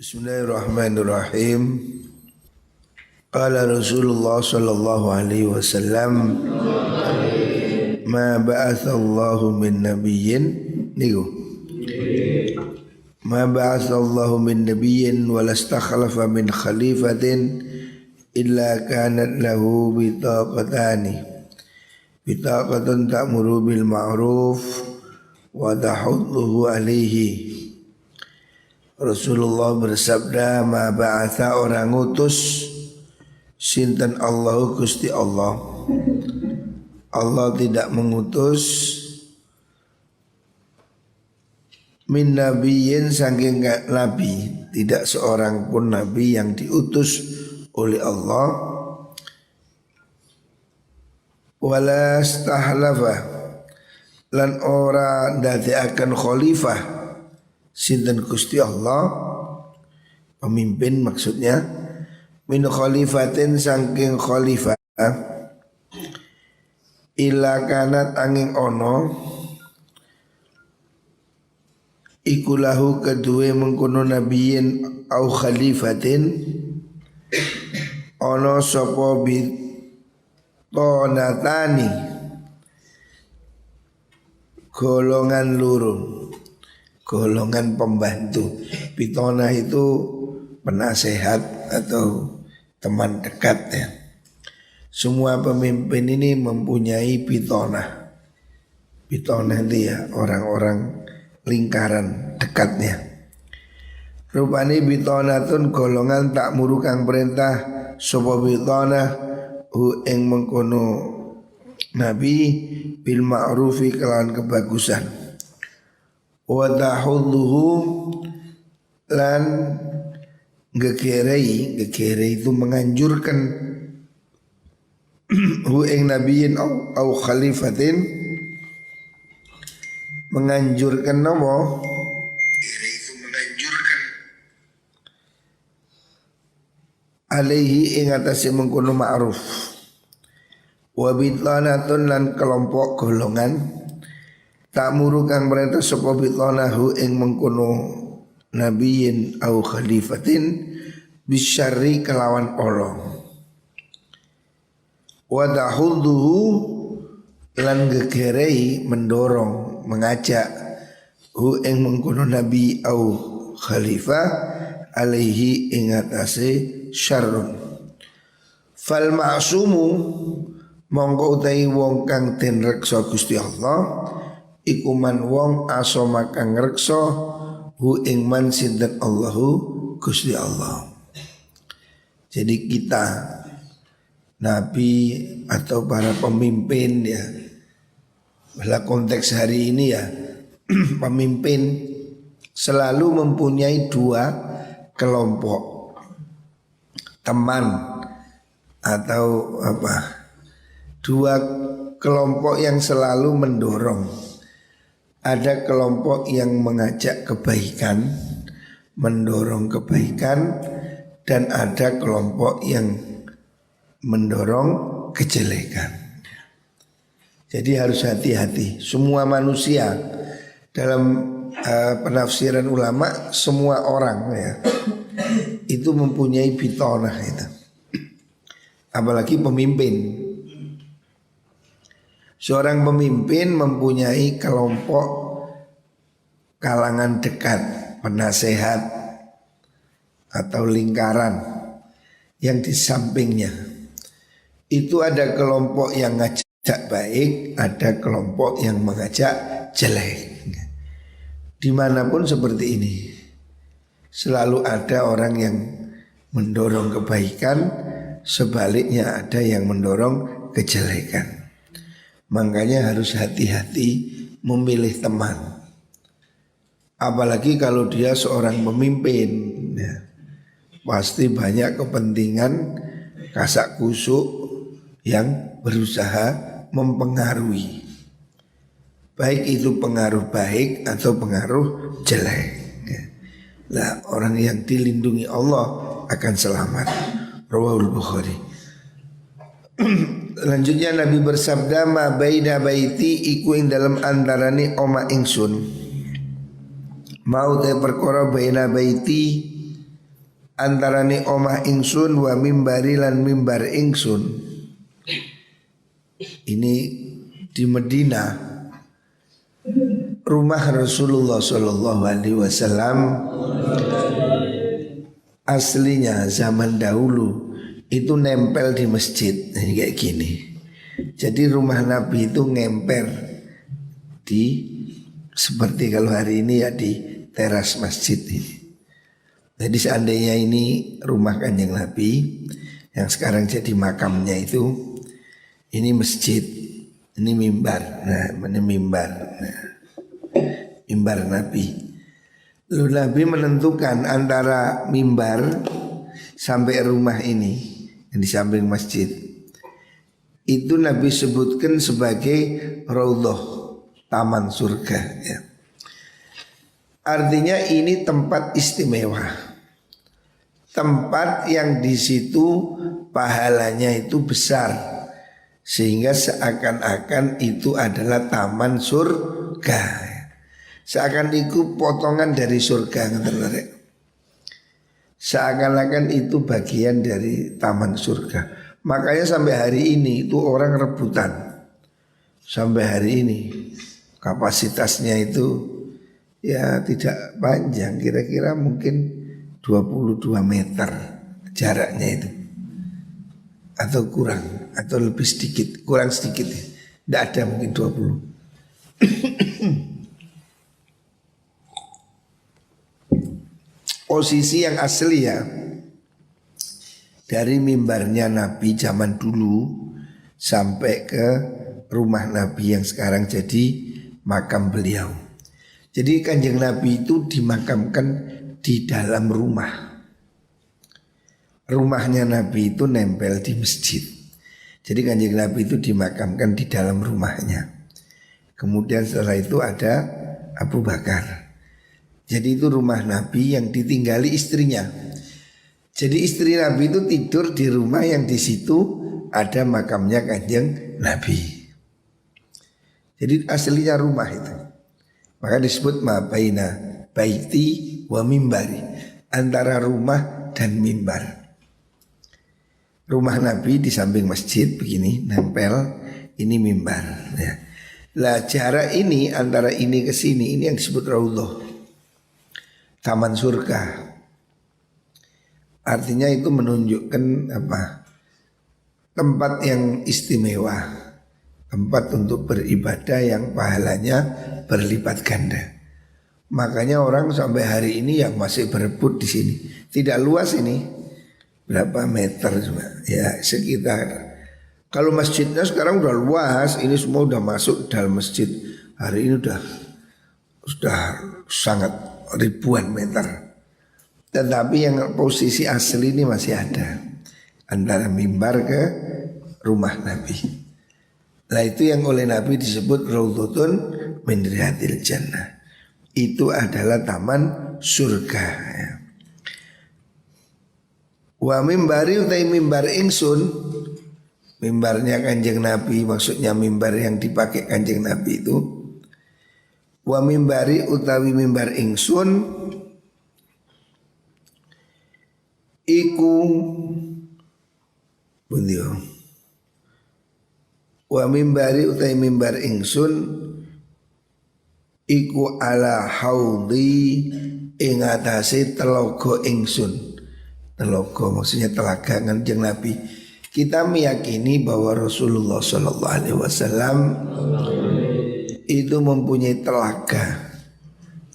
Bismillahirrahmanirrahim. Qala Rasulullah sallallahu alaihi wasallam, ma ba'atsallahu min nabiyyin niku. Ma ba'atsallahu min nabiyyin wa lastakhlafa min khalifatin illa kanat lahu bitaqatani. Bitaqatun ta'muru bil ma'ruf wa tahudduhu alaihi. Rasulullah bersabda, ma ba'atha orang ngutus sinten Allahu Gusti Allah. Allah tidak mengutus min nabiyyin saking nabi, tidak seorang pun nabi yang diutus oleh Allah. Wala stahlafa lan ora ndadekaken khalifah sinten Gusti Allah, pemimpin maksudnya, min khalifatin saking khalifah, ila kanat angin ono ikulahu kedue mengkono nabiyin au khalifatin ono sopo bitonatani golongan lurun, golongan pembantu. Pitona itu penasehat atau teman dekat ya. Semua pemimpin ini mempunyai pitona. Pitona itu ya orang-orang lingkaran dekatnya. Rupani pitonatun golongan tak murukang perintah sapa pitona hu ing mengkono nabi bil ma'rufi kelawan kebagusan. Wa tahudduhu lan gegerei itu menganjurkan hu ing nabiyin au khalifatin, menganjurkan nomo itu menganjurkan alaihi ing atase mengkono ma'ruf. Wa bitlanatun lan kelompok golongan tak muru kang perintah sapa bitanahu ing mengkono nabiyin au khalifatin bisyarri kelawan Allah. Wa tahudduhu lan gegerei mendorong mengajak hu ing mengkono nabi au khalifah alaihi ing atase syarrun. Fal ma'sumu mongko utahi wong kang den reksa Gusti Allah iku man wong asoma kang ngreksa hu ing man sinten Allahu Gusti Allah. Jadi kita nabi atau para pemimpin ya, dalam konteks hari ini ya, pemimpin selalu mempunyai dua kelompok teman atau dua kelompok yang selalu mendorong. Ada kelompok yang mengajak kebaikan, mendorong kebaikan, dan ada kelompok yang mendorong kejelekan. Jadi harus hati-hati. Semua manusia dalam penafsiran ulama, semua orang ya, itu mempunyai bitonah itu. Apalagi pemimpin. Seorang pemimpin mempunyai kelompok kalangan dekat, penasehat atau lingkaran yang di sampingnya. Itu ada kelompok yang ngajak baik, ada kelompok yang mengajak jelek. Dimanapun seperti ini, selalu ada orang yang mendorong kebaikan, sebaliknya ada yang mendorong kejelekan. Makanya harus hati-hati memilih teman. Apalagi kalau dia seorang pemimpin ya, pasti banyak kepentingan kasak kusuk yang berusaha mempengaruhi, baik itu pengaruh baik atau pengaruh jelek ya. Nah, orang yang dilindungi Allah akan selamat. Rawahul Bukhari. Lanjutnya Nabi bersabda, ma baina baiti iku ing dalam antarane oma ingsun. Mau te perkara baina baiti antarane omah ingsun wa mimbari lan mimbar ingsun. Ini di Medina, rumah Rasulullah Shallallahu Alaihi Wasallam aslinya zaman dahulu itu nempel di masjid kayak gini. Jadi rumah Nabi itu ngemper di seperti kalau hari ini ya di teras masjid ini. Jadi seandainya ini rumah Kanjeng Nabi yang sekarang jadi makamnya itu, ini masjid, ini mimbar. Nah, ini mimbar. Nah, mimbar Nabi. Lalu Nabi menentukan antara mimbar sampai rumah ini yang di samping masjid. Itu Nabi sebutkan sebagai raudhah, taman surga ya. Artinya ini tempat istimewa, tempat yang di situ pahalanya itu besar, sehingga seakan-akan itu adalah taman surga. Seakan itu potongan dari surga. Seakan-akan itu bagian dari taman surga. Makanya sampai hari ini itu orang rebutan. Sampai hari ini kapasitasnya itu ya tidak panjang, kira-kira mungkin 22 meter jaraknya itu, atau kurang, atau lebih sedikit, kurang sedikit, tidak ada mungkin 20. Posisi yang asli ya, dari mimbarnya Nabi zaman dulu sampai ke rumah Nabi yang sekarang jadi makam beliau. Jadi Kanjeng Nabi itu dimakamkan di dalam rumah. Rumahnya Nabi itu nempel di masjid. Jadi Kanjeng Nabi itu dimakamkan di dalam rumahnya. Kemudian setelah itu ada Abu Bakar. Jadi itu rumah Nabi yang ditinggali istrinya. Jadi istri Nabi itu tidur di rumah yang di situ ada makamnya Kanjeng Nabi. Jadi aslinya rumah itu. Maka disebut ma baina baiti wa mimbari, antara rumah dan mimbar. Rumah Nabi di samping masjid begini nempel, ini mimbar ya. Lah jarak ini antara ini ke sini ini yang disebut raudhah, taman surga. Artinya itu menunjukkan apa? Tempat yang istimewa, tempat untuk beribadah yang pahalanya berlipat ganda. Makanya orang sampai hari ini yang masih berebut di sini. Tidak luas ini, berapa meter cuma? Ya sekitar. Kalau masjidnya sekarang udah luas, ini semua udah masuk dalam masjid. Hari ini sudah sangat ribuan meter. Tetapi yang posisi asli ini masih ada, antara mimbar ke rumah Nabi. Nah itu yang oleh Nabi disebut raudhatun min riyadil jannah. Itu adalah taman surga ya. Wa mimbari utai mimbar ingsun, mimbarnya Kanjeng Nabi, maksudnya mimbar yang dipakai Kanjeng Nabi itu. Wa mimbari utawi mimbar ingsun iku bundio. Wa mimbari utai mimbar ingsun iku ala haudhi ing atase telaga ingsun. Telaga maksudnya telaga Kanjeng Nabi. Kita meyakini bahwa Rasulullah sallallahu alaihi wasallam itu mempunyai telaga,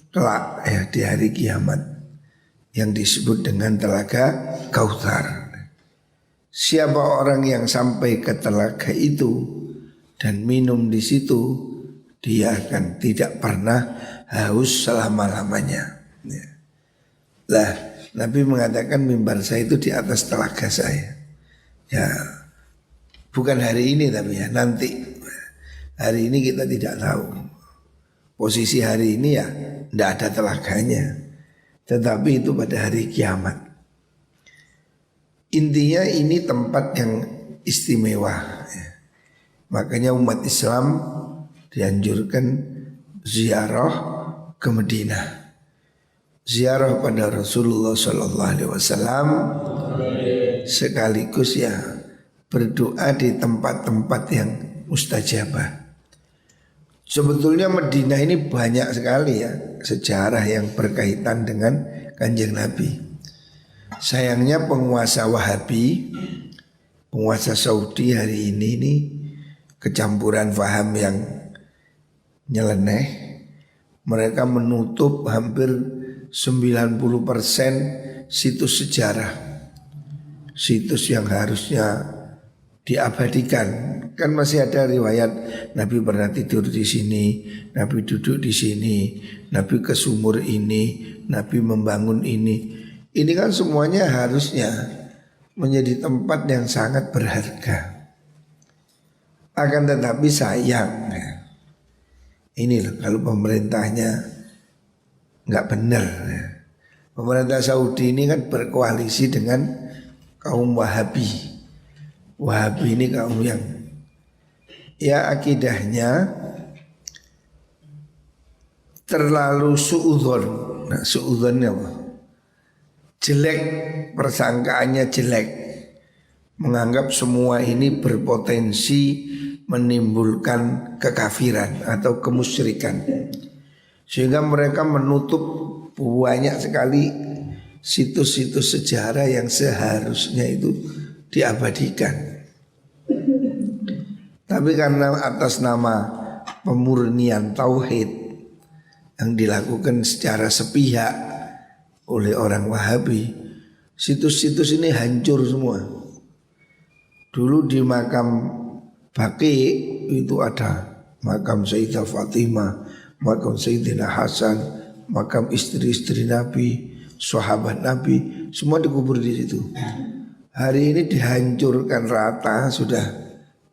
kelak ya di hari kiamat yang disebut dengan telaga Kautsar. Siapa orang yang sampai ke telaga itu dan minum di situ, dia akan tidak pernah haus selama-lamanya. Ya. Lah, Nabi mengatakan mimbar saya itu di atas telaga saya. Ya, bukan hari ini tapi ya nanti. Hari ini kita tidak tahu. Posisi hari ini ya tidak ada telaganya. Tetapi itu pada hari kiamat. Intinya ini tempat yang istimewa ya. Makanya umat Islam dianjurkan ziarah ke Madinah. ziarah pada Rasulullah Sallallahu Alaihi Wasallam, sekaligus ya berdoa di tempat-tempat yang mustajabah. Sebetulnya Madinah ini banyak sekali ya sejarah yang berkaitan dengan Kanjeng Nabi. Sayangnya penguasa Wahabi, penguasa Saudi hari ini kecampuran faham yang nyeleneh. Mereka menutup hampir 90% situs sejarah, situs yang harusnya diabadikan. Kan masih ada riwayat Nabi pernah tidur di sini, Nabi duduk di sini, Nabi ke sumur ini, Nabi membangun ini. Ini kan semuanya harusnya menjadi tempat yang sangat berharga. Akan tetapi sayang, ini loh kalau pemerintahnya nggak benar. Pemerintah Saudi ini kan berkoalisi dengan kaum Wahabi. Wahabi ini kaum yang ya akidahnya terlalu suudzon. Nah, suudzonnya apa? Jelek, persangkaannya jelek. Menganggap semua ini berpotensi menimbulkan kekafiran atau kemusyrikan. Sehingga mereka menutup banyak sekali situs-situs sejarah yang seharusnya itu diabadikan. Tapi karena atas nama pemurnian tauhid yang dilakukan secara sepihak oleh orang Wahabi, situs-situs ini hancur semua. Dulu di makam Baqi itu ada makam Sayyidah Fatimah, makam Sayyidina Hasan, makam istri-istri Nabi, sahabat Nabi, semua dikubur di situ. Hari ini dihancurkan rata, sudah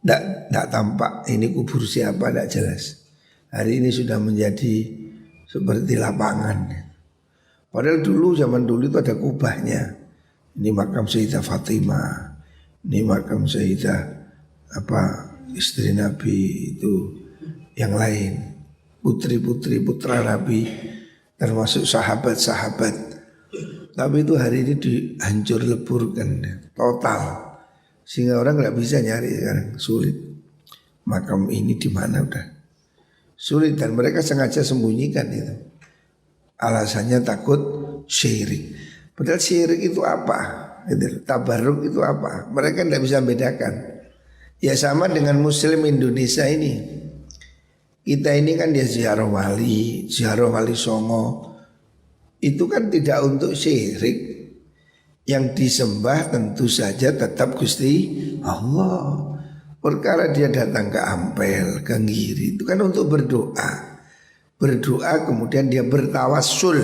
tidak tampak ini kubur siapa, tidak jelas. Hari ini sudah menjadi seperti lapangan. Padahal dulu, zaman dulu itu ada kubahnya. Ini makam Sayyidah Fatimah, ini makam Sayyidah istri Nabi, itu yang lain, putri-putri putra Nabi, termasuk sahabat-sahabat. Tapi itu hari ini dihancur leburkan total, sehingga orang nggak bisa nyari sekarang, sulit. Makam ini di mana udah sulit, dan mereka sengaja sembunyikan itu. Alasannya takut syirik. Padahal syirik itu apa? Tabarruk itu apa? Mereka tidak bisa bedakan. Ya sama dengan Muslim Indonesia ini. Kita ini kan dia ziarah wali Songo. Itu kan tidak untuk syirik. Yang disembah tentu saja tetap Gusti Allah. Perkara dia datang ke Ampel, ke Ngiri, itu kan untuk berdoa. Berdoa kemudian dia bertawassul.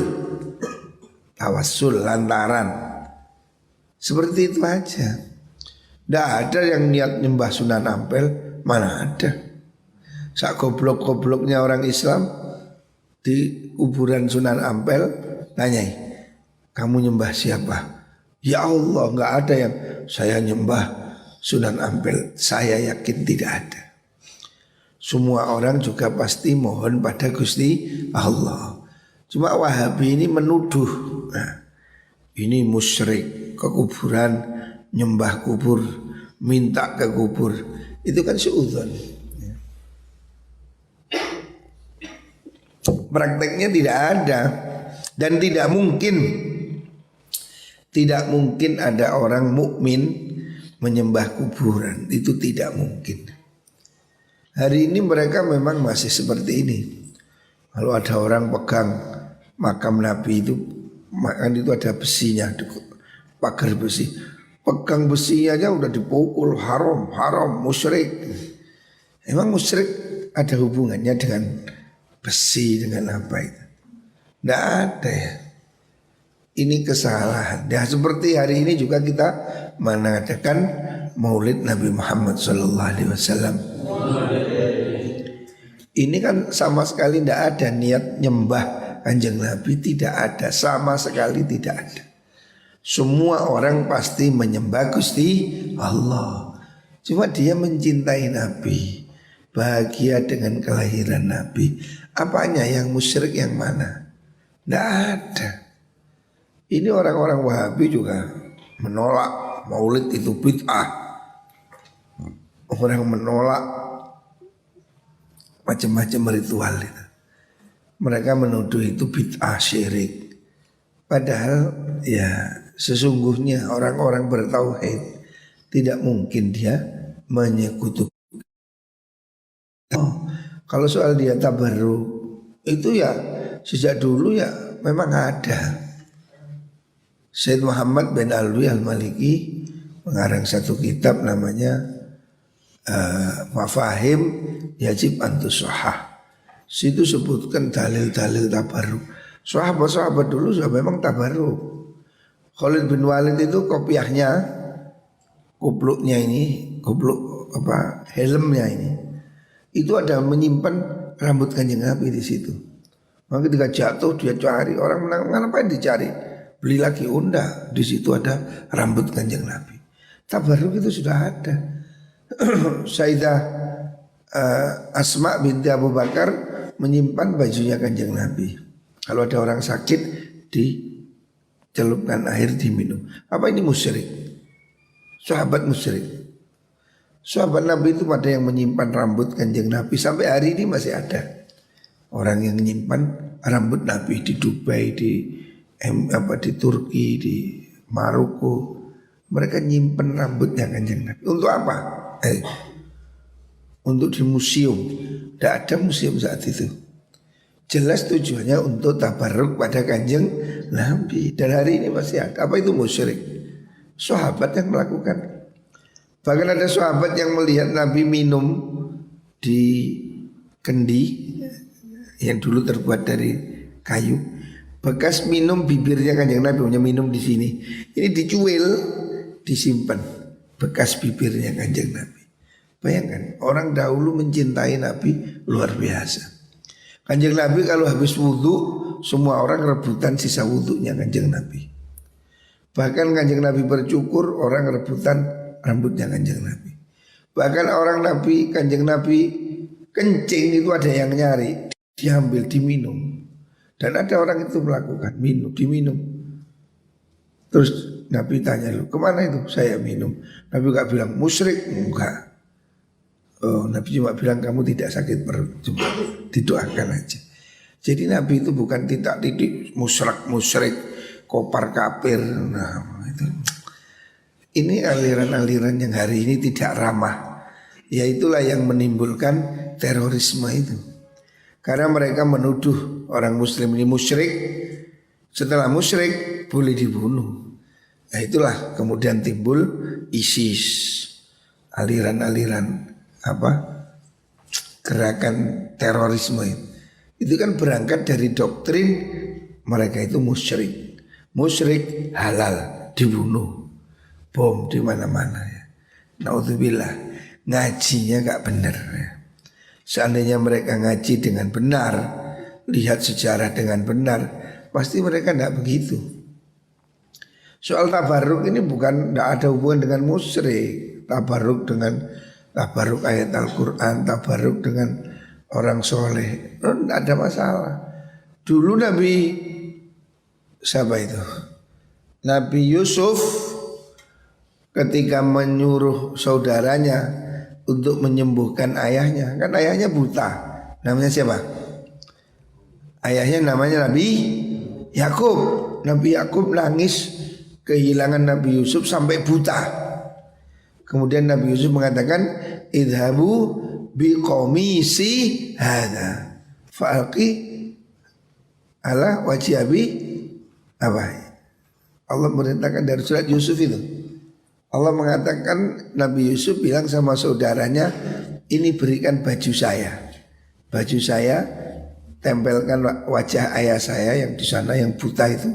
Tawassul lantaran. Seperti itu aja. Tidak ada yang niat nyembah Sunan Ampel, mana ada. Sak goblok-gobloknya orang Islam di kuburan Sunan Ampel tanyai, kamu nyembah siapa? Ya Allah, nggak ada yang saya nyembah Sunan Ampel. Saya yakin tidak ada. Semua orang juga pasti mohon pada Gusti Allah. Cuma Wahabi ini menuduh, nah, ini musyrik, ke kuburan, nyembah kubur, minta ke kubur. Itu kan suudzon. Prakteknya tidak ada. Dan tidak mungkin ada orang mukmin menyembah kuburan. Itu tidak mungkin. Hari ini mereka memang masih seperti ini. Kalau ada orang pegang makam Nabi itu, makam itu ada besinya, pagar besi. Pegang besinya aja udah dipukul, haram, musyrik. Emang musyrik ada hubungannya dengan besi, dengan apa itu? Tidak ada ya. Ini kesalahan. Ya seperti hari ini juga kita mengadakan Maulid Nabi Muhammad SAW. Ini kan sama sekali tidak ada niat nyembah Kanjeng Nabi, tidak ada, sama sekali tidak ada. Semua orang pasti menyembah Gusti Allah. Cuma dia mencintai Nabi, bahagia dengan kelahiran Nabi. Apanya yang musyrik, yang mana? Tidak ada. Ini orang-orang Wahabi juga menolak maulid itu bid'ah. Orang menolak macam-macam ritual itu. Mereka menuduh itu bid'ah syirik. Padahal ya sesungguhnya orang-orang bertauhid tidak mungkin dia menyekutukan. Kalau soal dia tabarruk itu ya sejak dulu ya memang ada. Syed Muhammad bin Alwi Al-Maliki mengarang satu kitab namanya Mafahim Yajib Antusohah. Situ sebutkan dalil-dalil tabarruk. Sahabat-sahabat dulu sudah memang tabarruk. Khalid bin Walid itu kopiahnya, kupluknya ini, kupluk apa helmnya ini, itu ada menyimpan rambut Kanjeng Nabi di situ. Maka ketika jatuh dia cari, orang ngapain dicari? Beli lagi, unda di situ ada rambut Kanjeng Nabi. Tabarruk itu sudah ada. Sayyidah Asma binti Abu Bakar menyimpan bajunya Kanjeng Nabi. Kalau ada orang sakit dicelupkan air diminum. Apa ini musyrik? Sahabat musyrik. Sahabat Nabi itu pada yang menyimpan rambut Kanjeng Nabi. Sampai hari ini masih ada orang yang menyimpan rambut Nabi di Dubai, di Turki, di Maroko. Mereka nyimpen rambutnya Kanjeng Nabi. Untuk apa? Untuk di museum. Tidak ada museum saat itu. Jelas tujuannya untuk tabarruk pada Kanjeng Nabi. Dan hari ini masih ada. Apa itu musyrik? Sahabat yang melakukan. Bahkan ada sahabat yang melihat Nabi minum di kendi yang dulu terbuat dari kayu. Bekas minum bibirnya Kanjeng Nabi, punya minum di sini. Ini dicuil, disimpan bekas bibirnya Kanjeng Nabi. Bayangkan, orang dahulu mencintai Nabi luar biasa. Kanjeng Nabi kalau habis wudhu, semua orang rebutan sisa wudhunya Kanjeng Nabi. Bahkan Kanjeng Nabi bercukur, orang rebutan rambutnya Kanjeng Nabi. Bahkan orang Nabi, Kanjeng Nabi kencing itu ada yang nyari, diambil, diminum. Dan ada orang itu melakukan, diminum. Terus Nabi tanya, lu kemana itu? Saya minum. Nabi gak bilang musyrik, enggak. Oh, Nabi cuma bilang kamu tidak sakit perut, cuma didoakan aja. Jadi Nabi itu bukan tindak-tinduk musyrik, kopar kafir. Nah, itu. Ini aliran-aliran yang hari ini tidak ramah. Ya itulah yang menimbulkan terorisme itu. Karena mereka menuduh orang muslim ini musyrik. Setelah musyrik boleh dibunuh. Nah itulah kemudian timbul ISIS, aliran-aliran gerakan terorisme itu kan berangkat dari doktrin mereka itu musyrik. Musyrik halal dibunuh, bom di mana-mana ya. Naudzubillah, ngajinya gak benar ya. Seandainya mereka ngaji dengan benar, lihat sejarah dengan benar, pasti mereka tidak begitu. Soal tabarruk ini bukan, tidak ada hubungan dengan musyrik. Tabarruk ayat Al-Quran, tabarruk dengan orang soleh, tidak ada masalah. Dulu Nabi siapa itu? Nabi Yusuf ketika menyuruh saudaranya untuk menyembuhkan ayahnya, kan ayahnya buta. Namanya siapa? Ayahnya namanya Nabi Yakub. Nabi Yakub nangis kehilangan Nabi Yusuf sampai buta. Kemudian Nabi Yusuf mengatakan, idhabu biqomisi hadha fa'alqi ala wajhi abi apa? Allah merintahkan dari surat Yusuf itu. Allah mengatakan Nabi Yusuf bilang sama saudaranya, ini berikan baju saya. Baju saya tempelkan wajah ayah saya yang di sana yang buta itu.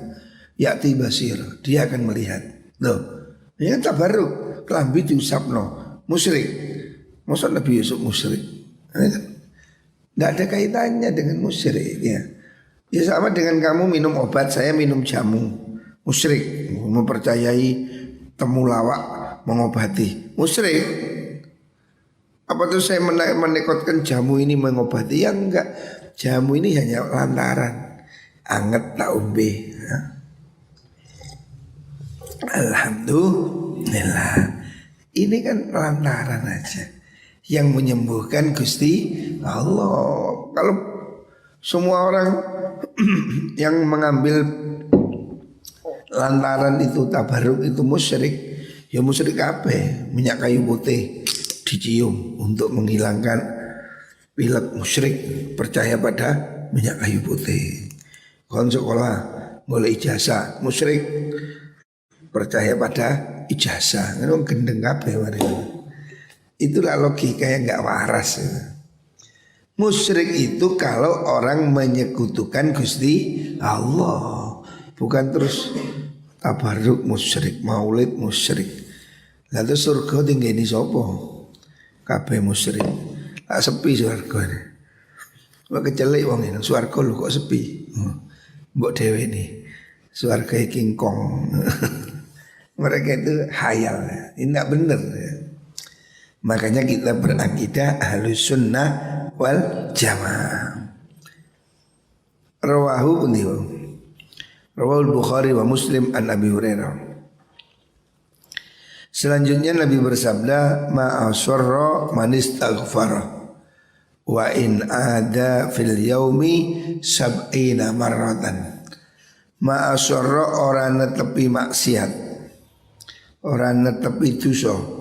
Ya'ti basir, dia akan melihat. Loh, ini kan tabarruk, kelambi diusapno, musyrik. Masa Nabi Yusuf musyrik? Tidak ada kaitannya dengan musyrik ya. Ya sama dengan kamu minum obat, saya minum jamu. Musyrik, mempercayai temulawak mengobati. Musyrik. Apa tuh saya menekotkan jamu ini mengobati? Ya enggak. Jamu ini hanya lantaran. Anget tak umbe ya. Alhamdulillah. Ini kan lantaran aja. Yang menyembuhkan Gusti Allah. Kalau semua orang yang mengambil lantaran itu tabaruk itu musyrik, ya musyrik apa? Minyak kayu putih dicium untuk menghilangkan pilek, musyrik. Percaya pada minyak kayu putih. Kon sekolah boleh ijazah, musyrik. Percaya pada ijazah. Kan gendeng kabeh mari. Itulah logika yang enggak waras. Musyrik itu kalau orang menyekutukan Gusti Allah, bukan terus tabaruk musyrik, maulid musyrik. Lalu surga tinggi ini sapa? Kabeh musyrik. Tak sepi surga ini. Wah kecelek wong ini, surga lu kok sepi. Mbok dhewe ini. Surga King Kong. Mereka itu hayal, ini tidak benar ya. Makanya kita berakidah Ahlus Sunnah wal Jamaah. Rawahu beliau, Rawahul Bukhari wa Muslim an Abi Hurairah. Selanjutnya Nabi bersabda, ma'asarra man istaghfara wa in ada fil yaumi sab'ina marratan. Ma'asarra orang netepi maksiat, orang netepi dosa.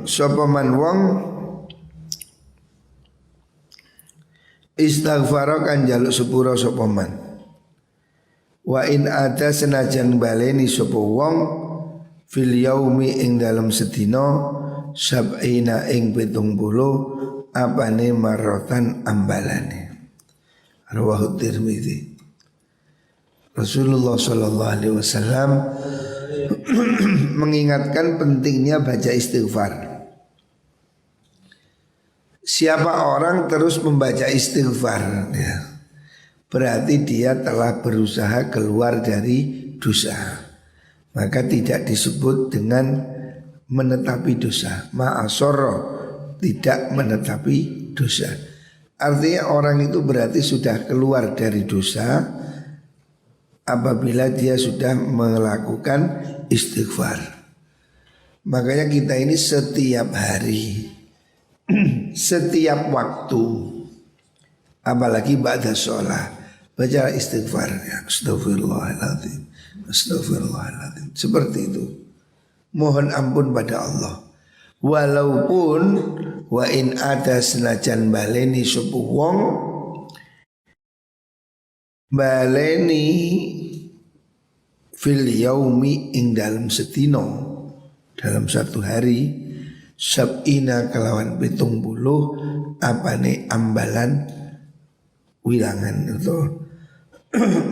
Sapa man wong istighfar kan jaluk sepura sapa man. Wa in ada senajan baleni sapa wong fil yaumi ing dalam sedina sab'ina ing 70 apane marratan ambalane. Rawahu Tirmidzi. Rasulullah sallallahu alaihi wasallam mengingatkan pentingnya baca istighfar. Siapa orang terus membaca istighfar ya, berarti dia telah berusaha keluar dari dosa. Maka tidak disebut dengan menetapi dosa. Ma'asarra, tidak menetapi dosa. Artinya orang itu berarti sudah keluar dari dosa apabila dia sudah melakukan istighfar. Makanya kita ini setiap hari, setiap waktu, apalagi ba'da sholat, baca istighfar ya. Astaghfirullahaladzim, astaghfirullahaladzim. Seperti itu. Mohon ampun pada Allah. Walaupun wa in ada senajan baleni subuh wong, baleni fil yaumi ing dalam setino, dalam satu hari sab'ina kelawan 70 apane ambalan wilangan itu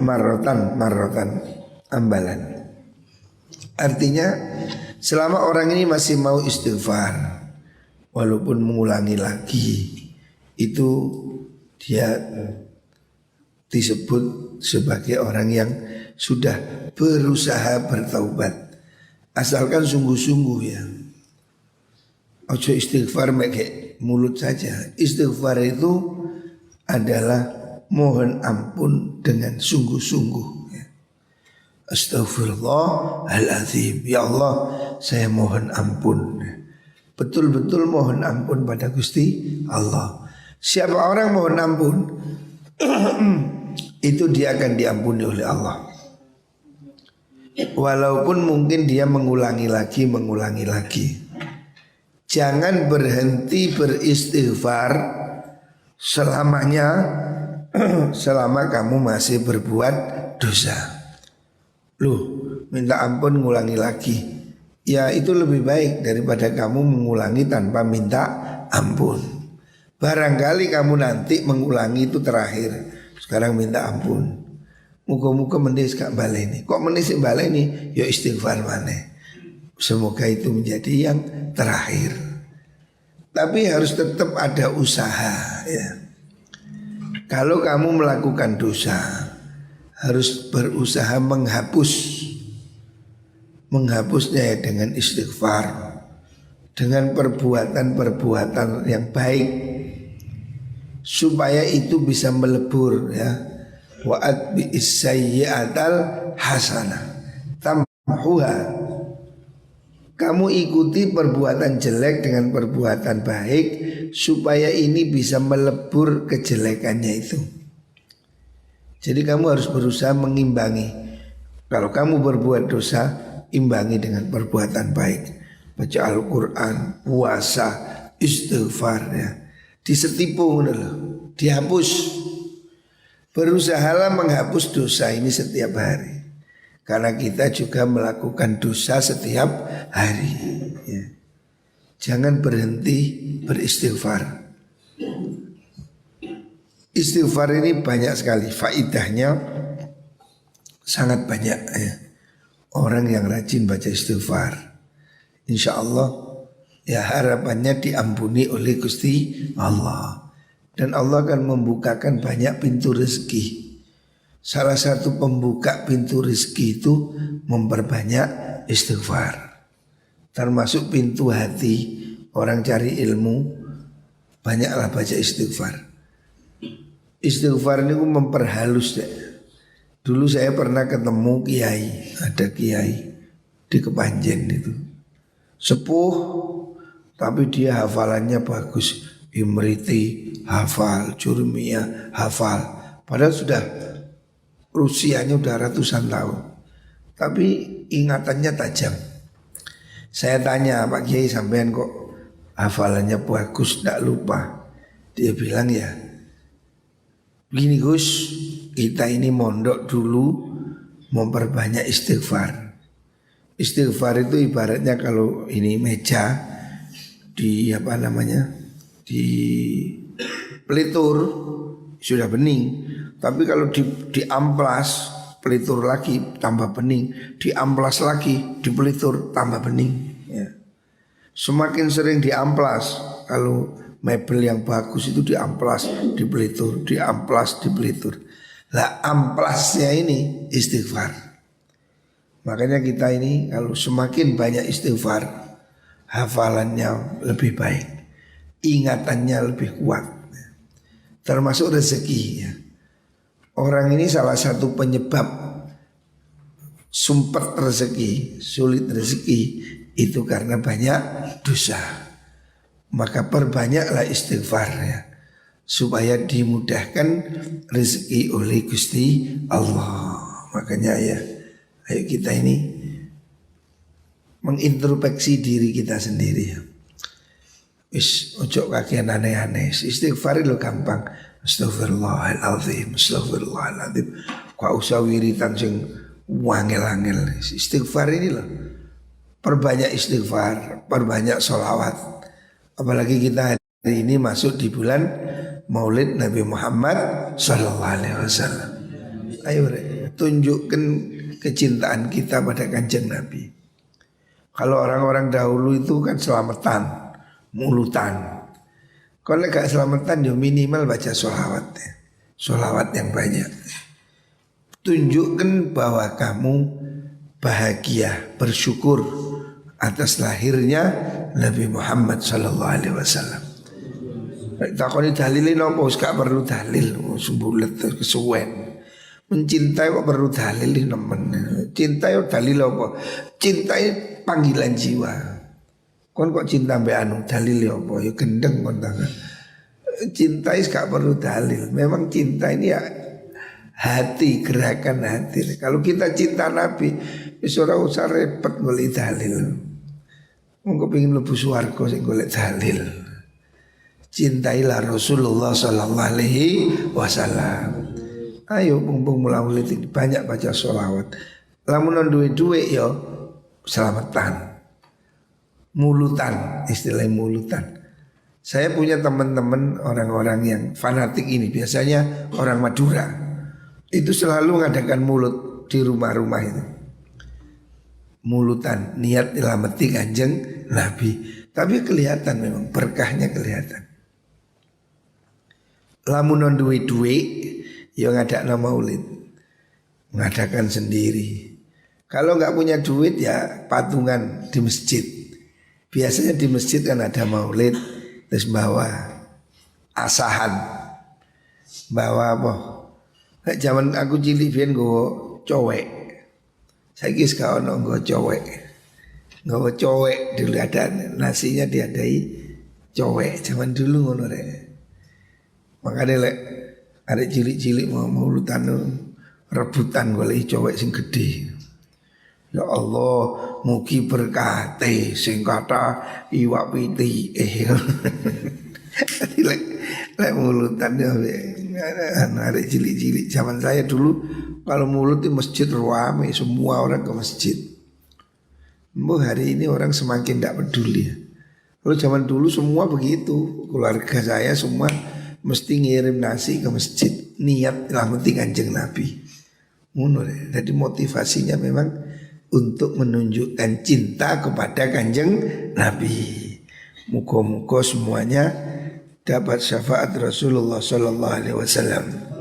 marotan ambalan. Artinya selama orang ini masih mau istighfar walaupun mengulangi lagi, itu dia disebut sebagai orang yang sudah berusaha bertaubat. Asalkan sungguh-sungguh ya. Ojo istighfar pakai mulut saja. Istighfar itu adalah mohon ampun dengan sungguh-sungguh ya. Astaghfirullahaladzim. Ya Allah, saya mohon ampun. Betul-betul mohon ampun pada Gusti Allah. Siapa orang mohon ampun itu dia akan diampuni oleh Allah. Walaupun mungkin dia mengulangi lagi. Jangan berhenti beristighfar selamanya selama kamu masih berbuat dosa. Loh, minta ampun ngulangi lagi. Ya itu lebih baik daripada kamu mengulangi tanpa minta ampun. Barangkali kamu nanti mengulangi itu terakhir. Sekarang minta ampun. Muka-muka menis gak baleni. Kok menis baleni? Ya istighfar maneh. Semoga itu menjadi yang terakhir. Tapi harus tetap ada usaha ya. Kalau kamu melakukan dosa, harus berusaha menghapusnya ya dengan istighfar, dengan perbuatan-perbuatan yang baik, supaya itu bisa melebur ya. Wa'at bi'is sayyi'atal hasanah, huha. Kamu ikuti perbuatan jelek dengan perbuatan baik supaya ini bisa melebur kejelekannya itu. Jadi kamu harus berusaha mengimbangi. Kalau kamu berbuat dosa, imbangi dengan perbuatan baik. Baca Al-Quran, puasa, istighfar ya. Disetipu, dihapus. Berusahalah menghapus dosa ini setiap hari. Karena kita juga melakukan dosa setiap hari ya. Jangan berhenti beristighfar. Istighfar ini banyak sekali faidahnya, sangat banyak ya. Orang yang rajin baca istighfar, insya Allah ya harapannya diampuni oleh Gusti Allah. Dan Allah akan membukakan banyak pintu rezeki. Salah satu pembuka pintu rezeki itu memperbanyak istighfar. Termasuk pintu hati. Orang cari ilmu, banyaklah baca istighfar. Istighfar ini memperhalus deh. Dulu saya pernah ketemu kiai, ada kiai di Kepanjen itu. Sepuh, tapi dia hafalannya bagus. Imriti hafal, Jurmiyah hafal. Padahal sudah usianya udah ratusan tahun, tapi ingatannya tajam. Saya tanya, Pak Kiai sampean kok hafalannya bagus, tidak lupa? Dia bilang ya, begini Gus, kita ini mondok dulu memperbanyak istighfar. Istighfar itu ibaratnya kalau ini meja di apa namanya, di pelitur sudah bening. Tapi kalau diamplas pelitur lagi tambah bening, diamplas lagi dipelitur tambah bening ya. Semakin sering diamplas, kalau mebel yang bagus itu diamplas dipelitur, diamplas dipelitur. Lah amplasnya ini istighfar. Makanya kita ini kalau semakin banyak istighfar, hafalannya lebih baik, ingatannya lebih kuat, termasuk rezeki ya. Orang ini salah satu penyebab sumpet rezeki, sulit rezeki itu karena banyak dosa. Maka perbanyaklah istighfar ya, supaya dimudahkan rezeki oleh Gusti Allah. Makanya ya, ayo kita ini mengintrospeksi diri kita sendiri ya. Ojo kakean aneh-aneh. Istighfar itu gampang. Astagfirullahaladzim, astagfirullahaladzim. Kau usah wiritan sing wangel-angel. Istighfar ini loh, perbanyak istighfar, perbanyak sholawat. Apalagi kita hari ini masuk di bulan Maulid Nabi Muhammad Sallallahu Alaihi Wasallam. Ayo tunjukkan kecintaan kita pada kanjeng Nabi. Kalau orang-orang dahulu itu kan selamatan, mulutan. Kalau gak selamatan ya minimal baca sholawat ya. Sholawat yang banyak. Tunjukkan bahwa kamu bahagia, bersyukur atas lahirnya Nabi Muhammad Sallallahu Alaihi Wasallam. Takoni dalilin apa? Gak perlu dalil, sembulet kesuwen. Mencintai kok perlu dalil nemen. Cintai dalil apa? Cintai panggilan jiwa. Kon kok cinta mbak anu dalil apa? Ya gendeng kon tangan. Cinta gak perlu dalil. Memang cinta ini ya hati, gerakan hati. Kalau kita cinta Nabi, ora usah repot golek dalil. Monggo pengin mlebu swarga sing golek dalil. Cintailah Rasulullah sallallahu alaihi wasallam. Ayo mumpung mulai banyak baca sholawat. Lamun duwe-duwe yo selamatan. Mulutan, istilah mulutan. Saya punya teman-teman orang-orang yang fanatik ini, biasanya orang Madura. Itu selalu mengadakan mulut di rumah-rumah itu. Mulutan, niat dilameti kanjeng Nabi. Tapi kelihatan memang berkahnya kelihatan. Lamun duwe-duwe yang ngadakno maulid, mengadakan sendiri. Kalau nggak punya duit ya patungan di masjid. Biasanya di masjid kan ada maulid, terus bawa asahan, bawa apa? Kayak zaman aku cilik biyen gue cowek, Saiki sekarang nggo cowek. Nggo cowek dulu ada nasinya diadai cowek. Zaman dulu ngono rek. Makanya lek ada cilik-cilik mau mulutan rebutan golek cowek sing gede. Ya Allah, mugi berkate sing kata iwak piti. Lek mulutan ya ada cilik-cilik. Zaman saya dulu kalau mulut di masjid ramai, semua orang ke masjid. Hari ini orang semakin tidak peduli. Kalau zaman dulu semua begitu. Keluarga saya semua mesti ngirim nasi ke masjid. Niat nyelamatin Kanjeng Nabi. Jadi motivasinya memang untuk menunjukkan cinta kepada Kanjeng Nabi. Muka-muka semuanya dapat syafaat Rasulullah SAW.